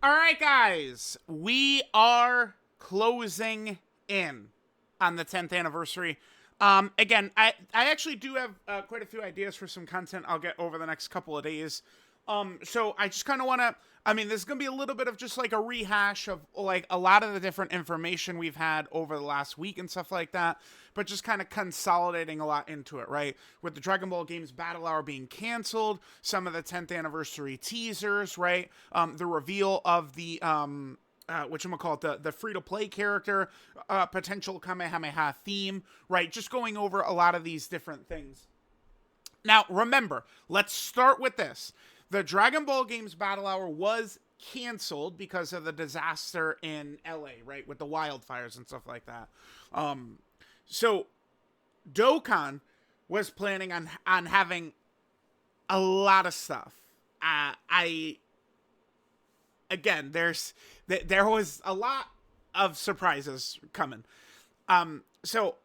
All right, guys, we are closing in on the 10th anniversary. Again, I actually do have quite a few ideas for some content I'll get over the next couple of days. So I just kind of want to, this is going to be a little bit of just like a rehash of like a lot of the different information we've had over the last week and stuff like that, but just kind of consolidating a lot into it, right? With the Dragon Ball Games Battle Hour being canceled, some of the 10th anniversary teasers, right? The reveal of the, whatchamacallit, the free-to-play character, potential Kamehameha theme, right? Just going over a lot of these different things. Now, remember, let's start with this. The Dragon Ball Games Battle Hour was canceled because of the disaster in LA, right? With the wildfires and stuff like that. So, Dokkan was planning on having a lot of stuff. Again, there was a lot of surprises coming. So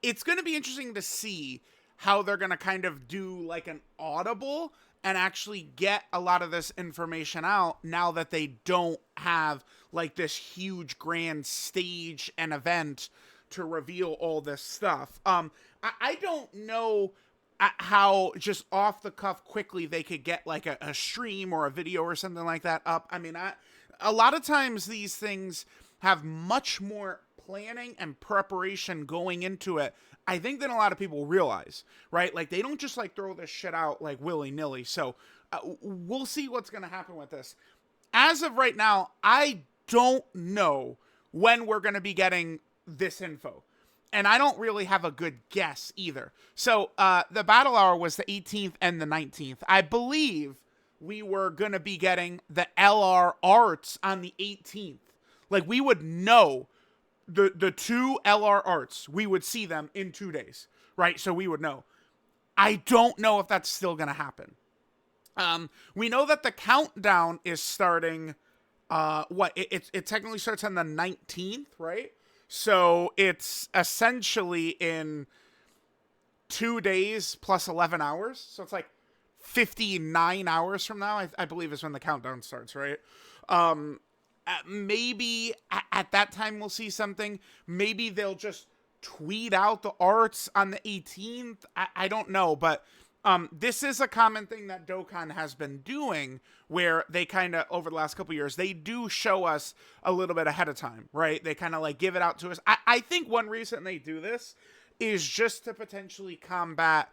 it's going to be interesting to see how they're going to kind of do like an audible and actually get a lot of this information out now that they don't have like this huge grand stage and event to reveal all this stuff. I don't know how just off the cuff quickly they could get like a stream or a video or something like that up. A lot of times these things have much more planning and preparation going into it, I think, than a lot of people realize, right? Like they don't just like throw this shit out like willy-nilly. So we'll see what's going to happen with this. As of right now, I don't know when we're going to be getting this info. And I don't really have a good guess either. So the Battle Hour was the 18th and the 19th. I believe we were going to be getting the LR arts on the 18th. Like we would know the two LR arts. We would see them in 2 days, right? So we would know. I don't know if that's still going to happen. We know that the countdown is starting. It technically starts on the 19th, right? So it's essentially in 2 days plus 11 hours. So it's like 59 hours from now, I believe, is when the countdown starts, right? Maybe at that time we'll see something. Maybe they'll just tweet out the arts on the 18th. I don't know, but this is a common thing that Dokkan has been doing, where they kind of, over the last couple years, they do show us a little bit ahead of time, right? They kind of like give it out to us. I think one reason they do this is just to potentially combat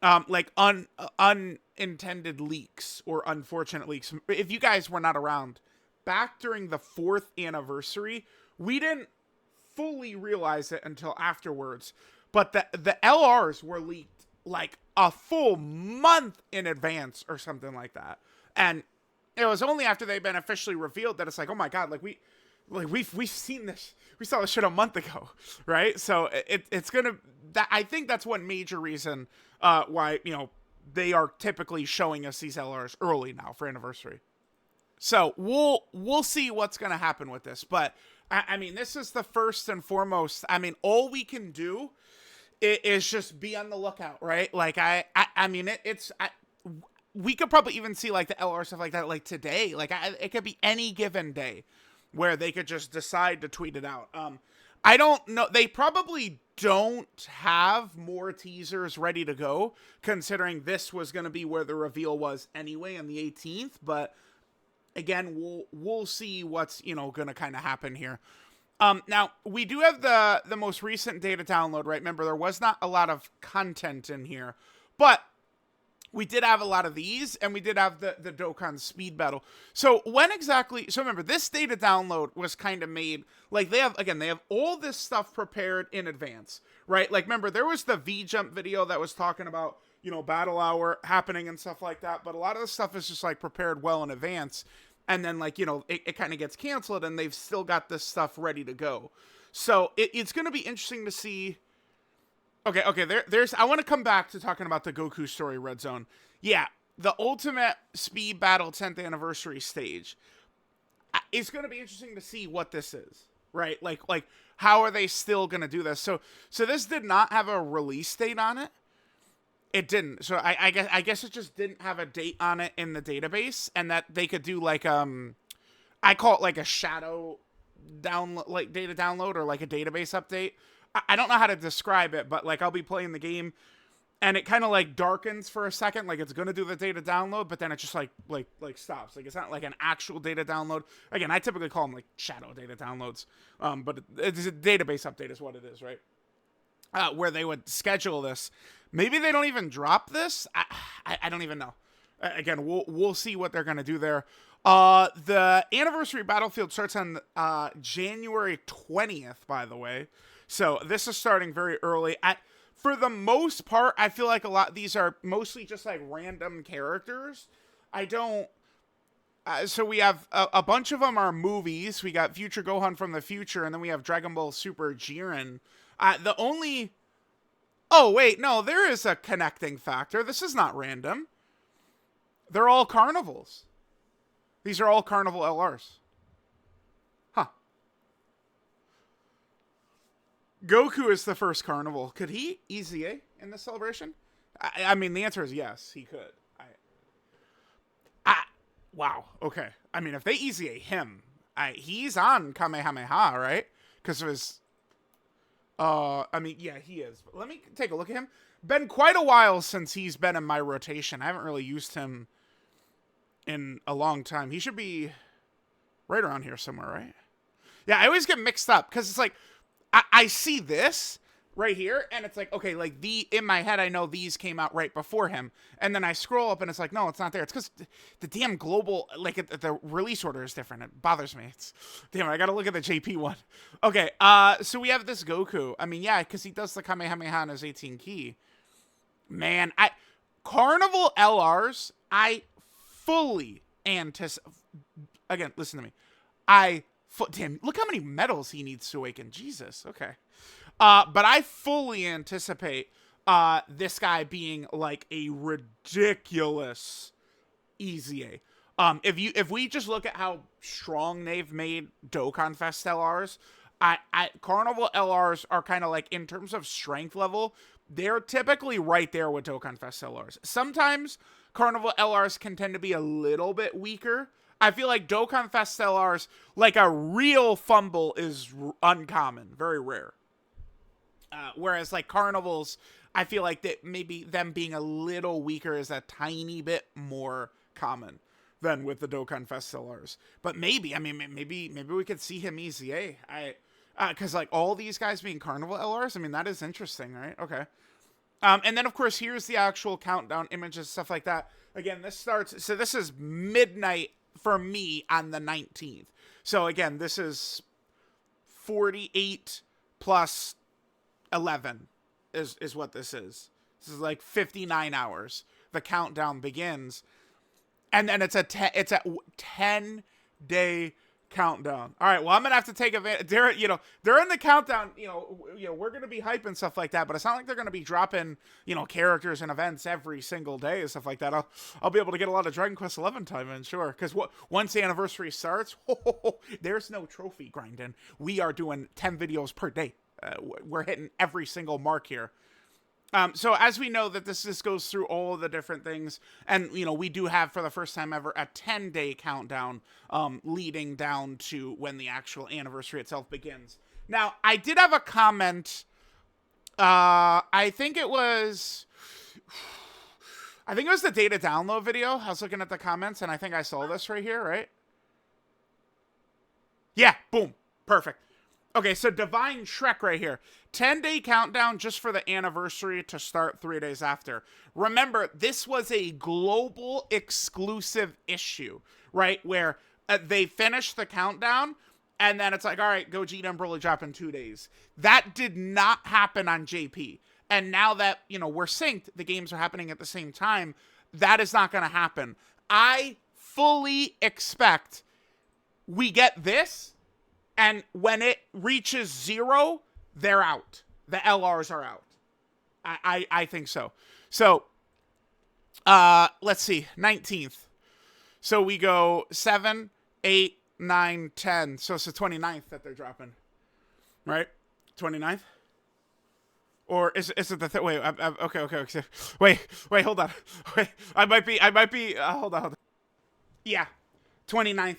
like unintended leaks or unfortunate leaks. If you guys were not around, back during the 4th anniversary, we didn't fully realize it until afterwards, but the LRs were leaked like a full month in advance or something like that. And it was only after they've been officially revealed that it's like, oh my god, we've seen this. We saw this shit a month ago, right? So it's gonna. I think that's one major reason why they are typically showing us these LRs early now for anniversary. So we'll see what's gonna happen with this, but this is the first and foremost. All we can do is just be on the lookout, right? Like we could probably even see like the LR stuff like that like today. Like it could be any given day where they could just decide to tweet it out. I don't know. They probably don't have more teasers ready to go, considering this was going to be where the reveal was anyway on the 18th. But again, we'll see what's going to kind of happen here. Now, we do have the most recent data download, right? Remember, there was not a lot of content in here, but we did have a lot of these, and we did have the Dokkan speed battle. So when exactly... So remember, this data download was kind of made... Like, they have all this stuff prepared in advance, right? Like, remember, there was the V-Jump video that was talking about, Battle Hour happening and stuff like that, but a lot of the stuff is just, like, prepared well in advance. And then, like, it kind of gets canceled, and they've still got this stuff ready to go. So it's going to be interesting to see. Okay. There's. I want to come back to talking about the Goku story, Red Zone. Yeah, the Ultimate Speed Battle 10th Anniversary stage. It's going to be interesting to see what this is, right? Like how are they still going to do this? So this did not have a release date on it. It didn't. So I guess it just didn't have a date on it in the database, and that they could do like I call it like a shadow download, like data download, or like a database update. I don't know how to describe it, but like I'll be playing the game and it kind of like darkens for a second, like it's gonna do the data download, but then it just like stops. Like it's not like an actual data download. Again, I typically call them like shadow data downloads, but it's a database update is what it is, right? Where they would schedule this. Maybe they don't even drop this. I don't even know. Again, we'll see what they're gonna do there. The anniversary battlefield starts on January 20th, by the way. So this is starting very early. For the most part, I feel like a lot of these are mostly just like random characters. I don't. So we have a bunch of them are movies. We got Future Gohan from the future, and then we have Dragon Ball Super Jiren. The only. Oh wait, no, there is a connecting factor. This is not random. They're all carnivals. These are all Carnival LRs. Huh. Goku is the first Carnival. Could he EZA in the celebration? I mean, the answer is yes, he could. Wow. Okay. I mean, if they EZA him, he's on Kamehameha, right? Because of his. I mean, yeah, he is. But let me take a look at him. Been quite a while since he's been in my rotation. I haven't really used him in a long time. He should be right around here somewhere, right? Yeah, I always get mixed up because it's like I see this right here and it's like, okay, like in my head I know these came out right before him, and then I scroll up and it's like, no, it's not there. It's because the damn global, like the release order is different. It bothers me. Damn, I gotta look at the JP one. Okay, so we have this Goku. I mean, yeah, because he does the Kamehameha on his 18 key. Man, Carnival LRs, I fully anticipate. Again, listen to me. Damn, look how many medals he needs to awaken. Jesus, okay. But I fully anticipate this guy being like a ridiculous EZA. If we just look at how strong they've made Dokkan Fest LRs, Carnival LRs are kind of like, in terms of strength level, they're typically right there with Dokkan Fest LRs. Sometimes Carnival LRs can tend to be a little bit weaker. I feel like Dokkan Fest LRs, like a real fumble, is uncommon, very rare. Whereas like Carnivals, I feel like that maybe them being a little weaker is a tiny bit more common than with the Dokkan Fest LRs. But maybe we could see him EZA. Because like all these guys being Carnival LRs, I mean, that is interesting, right? Okay. And then of course here's the actual countdown images, stuff like that. Again, this is midnight for me on the 19th. So again, this is 48 plus 11 is what this is. This is like 59 hours. The countdown begins. And then it's a 10-day countdown. All right, well, I'm gonna have to take advantage. They're in the countdown. We're gonna be hyping stuff like that, but it's not like they're gonna be dropping characters and events every single day and stuff like that. I'll be able to get a lot of Dragon Quest XI time in, sure. Because once the anniversary starts, there's no trophy grinding. We are doing 10 videos per day. We're hitting every single mark here. So as we know that this goes through all of the different things, and we do have, for the first time ever, a 10-day countdown leading down to when the actual anniversary itself begins. Now, I did have a comment. I think it was the data download video. I was looking at the comments, and I think I saw this right here, right? Yeah, boom, perfect. Okay, so Divine Shrek right here. 10-day countdown just for the anniversary to start 3 days after. Remember, this was a global exclusive issue, right? Where they finished the countdown, and then it's like, all right, Gogeta and Broly drop in 2 days. That did not happen on JP. And now that, we're synced, the games are happening at the same time, that is not going to happen. I fully expect we get this, and when it reaches 0, they're out. The LRs are out. I think so. So, let's see. 19th. So we go 7, 8, 9, 10. So it's the 29th that they're dropping. Right? 29th? Or is it the wait, okay. Wait, hold on. Wait, I might be, hold on. Yeah. 29th.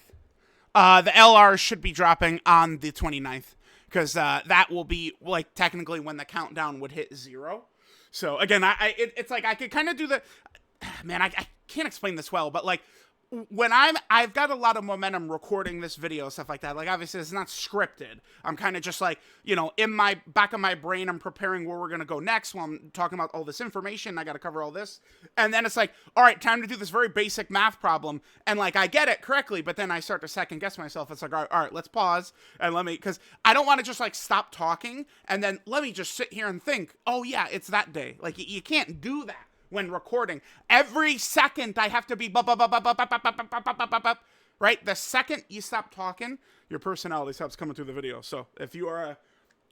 The LR should be dropping on the 29th because that will be like technically when the countdown would hit 0. So again, it's like I could kind of do the man. I can't explain this well, but like when I've got a lot of momentum recording this video, stuff like that. Like obviously it's not scripted. I'm kind of just like, you know, in my back of my brain, I'm preparing where we're going to go next while I'm talking about all this information. I got to cover all this. And then it's like, all right, time to do this very basic math problem. And like, I get it correctly, but then I start to second guess myself. It's like, all right, let's pause and because I don't want to just like stop talking and then let me just sit here and think, oh yeah, it's that day. Like you can't do that when recording. Every second I have to be right? The second you stop talking, your personality stops coming through the video. So if you are a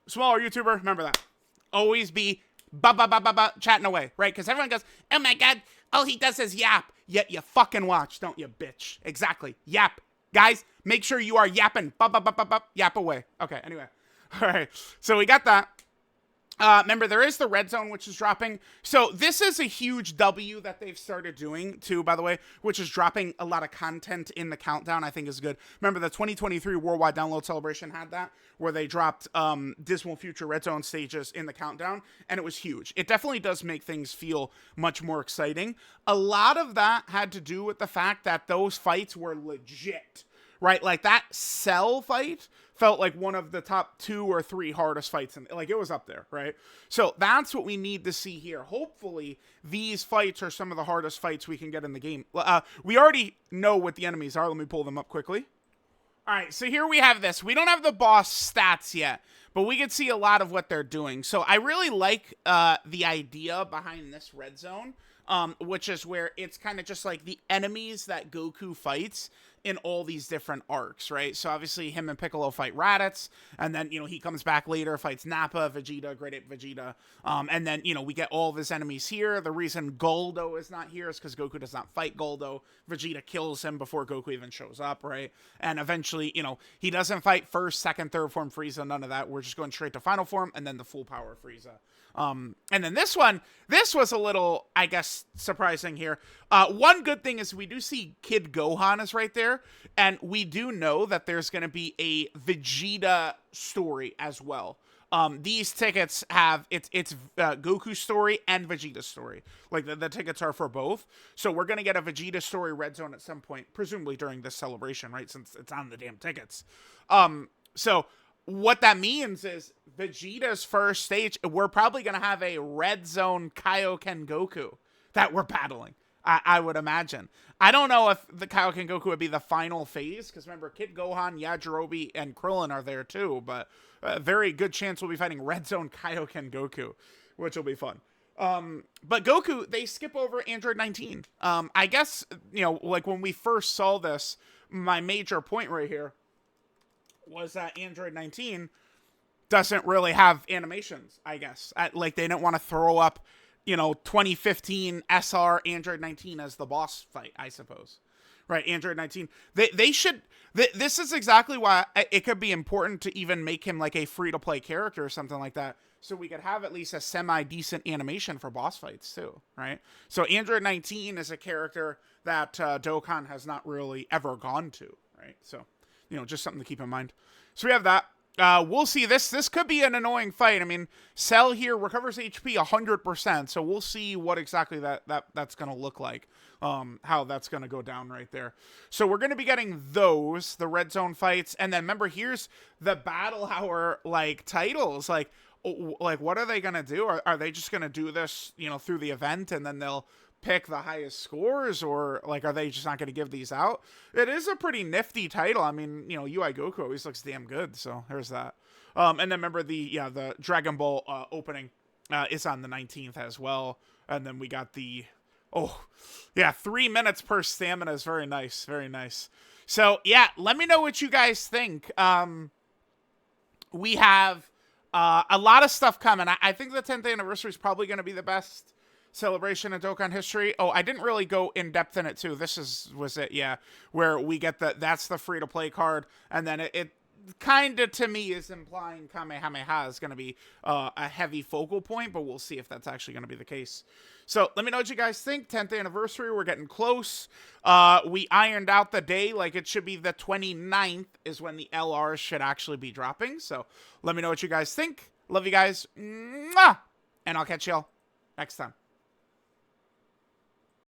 smaller YouTuber, remember that. Always be chatting away, right? Because everyone goes, oh my God, all he does is yap. Yet you fucking watch, don't you, bitch? Exactly. Yap. Guys, make sure you are yapping. Yap away. Okay, anyway. All right. So we got that. Remember, there is the red zone, which is dropping. So this is a huge W that they've started doing, too, by the way, which is dropping a lot of content in the countdown, I think is good. Remember, the 2023 Worldwide Download Celebration had that, where they dropped Dismal Future red zone stages in the countdown, and it was huge. It definitely does make things feel much more exciting. A lot of that had to do with the fact that those fights were legit, right? Like, that Cell fight felt like one of the top 2 or 3 hardest fights. Like, it was up there, right? So that's what we need to see here. Hopefully, these fights are some of the hardest fights we can get in the game. We already know what the enemies are. Let me pull them up quickly. All right, so here we have this. We don't have the boss stats yet, but we can see a lot of what they're doing. So I really like the idea behind this red zone, which is where it's kind of just like the enemies that Goku fights in all these different arcs, right? So obviously him and Piccolo fight Raditz, and then, you know, he comes back later, fights Nappa, Vegeta, Great Ape Vegeta, and then, you know, we get all of his enemies here. The reason Goldo is not here is because Goku does not fight Goldo. Vegeta kills him before Goku even shows up, right? And eventually, you know, he doesn't fight first, second, third form Frieza, none of that. We're just going straight to final form, and then the full power Frieza. And then this was a little, I guess, surprising here. One good thing is we do see Kid Gohan is right there, and we do know that there's going to be a Vegeta story as well. These tickets have, it's Goku's story and Vegeta's story. Like, the tickets are for both. So we're going to get a Vegeta story red zone at some point, presumably during this celebration, right? Since it's on the damn tickets. So what that means is Vegeta's first stage, we're probably going to have a red zone Kaioken Goku that we're battling, I would imagine. I don't know if the Kaioken Goku would be the final phase, because remember, Kid Gohan, Yajirobe, and Krillin are there too, but a very good chance we'll be fighting red zone Kaioken Goku, which will be fun. But Goku, they skip over Android 19. I guess, you know, like when we first saw this, my major point right here was that Android 19 doesn't really have animations, I guess. Like, they didn't want to throw up, you know, 2015 SR Android 19 as the boss fight, I suppose. Right, Android 19. They should... This is exactly why it could be important to even make him like a free-to-play character or something like that, so we could have at least a semi-decent animation for boss fights, too, right? So Android 19 is a character that Dokkan has not really ever gone to, right? So, you know, just something to keep in mind. So we have that. We'll see. This could be an annoying fight. I mean, Cell here recovers HP 100%, so we'll see what exactly that's going to look like, how that's going to go down right there. So we're going to be getting those, the red zone fights, and then remember, here's the Battle Hour, like, titles. Like, what are they going to do? Are they just going to do this, you know, through the event, and then they'll pick the highest scores, or like, are they just not going to give these out? It is a pretty nifty title. I mean, you know, UI Goku always looks damn good, so there's that. And then remember the Dragon Ball opening is on the 19th as well. And then we got the 3 minutes per stamina is very nice, very nice. So yeah, let me know what you guys think. We have a lot of stuff coming. I think the 10th anniversary is probably going to be the best celebration in Dokkan history. Oh, I didn't really go in depth in it too. Was it, yeah, where we get that's the free to play card, and then it kind of, to me, is implying Kamehameha is going to be a heavy focal point, but we'll see if that's actually going to be the case. So let me know what you guys think. 10th anniversary, we're getting close. We ironed out the day, like it should be the 29th is when the LRs should actually be dropping. So let me know what you guys think. Love you guys. Mwah! And I'll catch y'all next time.